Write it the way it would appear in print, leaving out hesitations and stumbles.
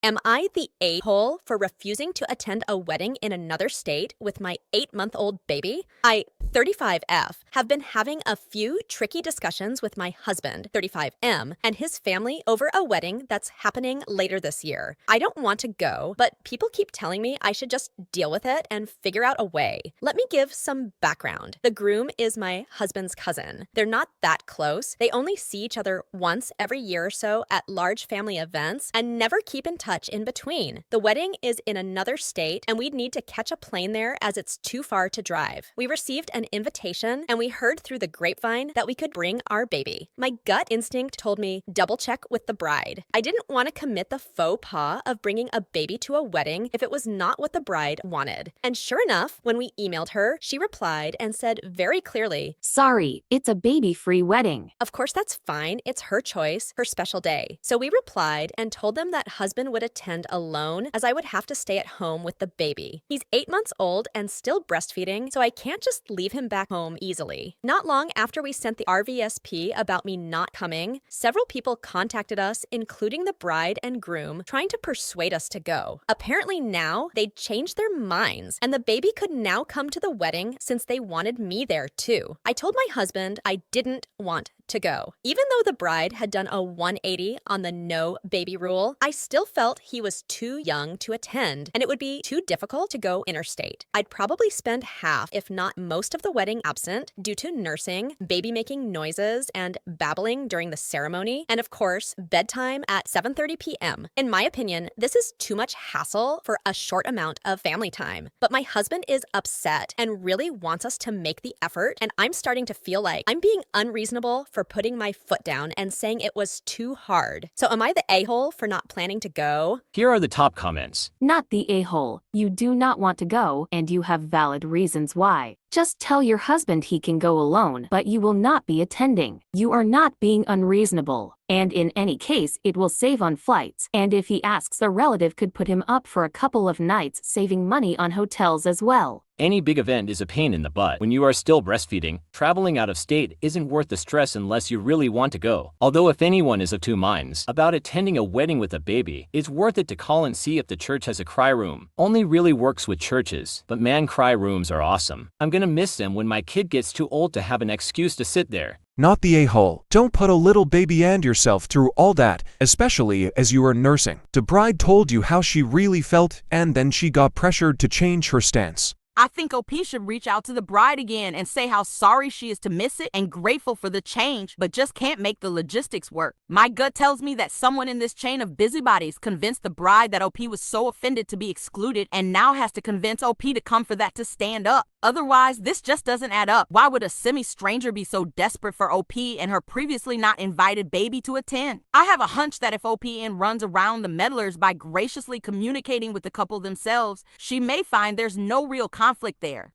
Am I the a-hole for refusing to attend a wedding in another state with my 8-month-old baby? I, 35F, have been having a few tricky discussions with my husband, 35M, and his family over a wedding that's happening later this year. I don't want to go, but people keep telling me I should just deal with it and figure out a way. Let me give some background. The groom is my husband's cousin. They're not that close. They only see each other once every year or so at large family events and never keep in touch in between. The wedding is in another state, and we'd need to catch a plane there as it's too far to drive. We received an invitation, and we heard through the grapevine that we could bring our baby. My gut instinct told me double check with the bride. I didn't want to commit the faux pas of bringing a baby to a wedding if it was not what the bride wanted. And sure enough, when we emailed her, she replied and said very clearly, "Sorry, it's a baby-free wedding." Of course, that's fine. It's her choice, her special day. So we replied and told them that husband would attend alone as I would have to stay at home with the baby. He's 8 months old and still breastfeeding, so I can't just leave him back home easily. Not long after we sent the RVSP about me not coming, several people contacted us, including the bride and groom, trying to persuade us to go. Apparently now they'd changed their minds, and the baby could now come to the wedding since they wanted me there too. I told my husband I didn't want to go. Even though the bride had done a 180 on the no baby rule, I still felt he was too young to attend, and it would be too difficult to go interstate. I'd probably spend half, if not most of the wedding absent due to nursing, baby making noises, and babbling during the ceremony, and of course, bedtime at 7:30 p.m. In my opinion, this is too much hassle for a short amount of family time. But my husband is upset and really wants us to make the effort, and I'm starting to feel like I'm being unreasonable for putting my foot down and saying it was too hard. So am I the a-hole for not planning to go? Here are the top comments. Not the a-hole. You do not want to go, and you have valid reasons why. Just tell your husband he can go alone, but you will not be attending. You are not being unreasonable. And in any case, it will save on flights. And if he asks, a relative could put him up for a couple of nights, saving money on hotels as well. Any big event is a pain in the butt. When you are still breastfeeding, traveling out of state isn't worth the stress unless you really want to go. Although if anyone is of two minds about attending a wedding with a baby, it's worth it to call and see if the church has a cry room. Only really works with churches, but man, cry rooms are awesome. I'm gonna miss them when my kid gets too old to have an excuse to sit there. Not the a-hole. Don't put a little baby and yourself through all that, especially as you are nursing. The bride told you how she really felt, and then she got pressured to change her stance. I think OP should reach out to the bride again and say how sorry she is to miss it and grateful for the change, but just can't make the logistics work. My gut tells me that someone in this chain of busybodies convinced the bride that OP was so offended to be excluded and now has to convince OP to come for that to stand up. Otherwise, this just doesn't add up. Why would a semi-stranger be so desperate for OP and her previously not invited baby to attend? I have a hunch that if OPN runs around the meddlers by graciously communicating with the couple themselves, she may find there's no real conflict there.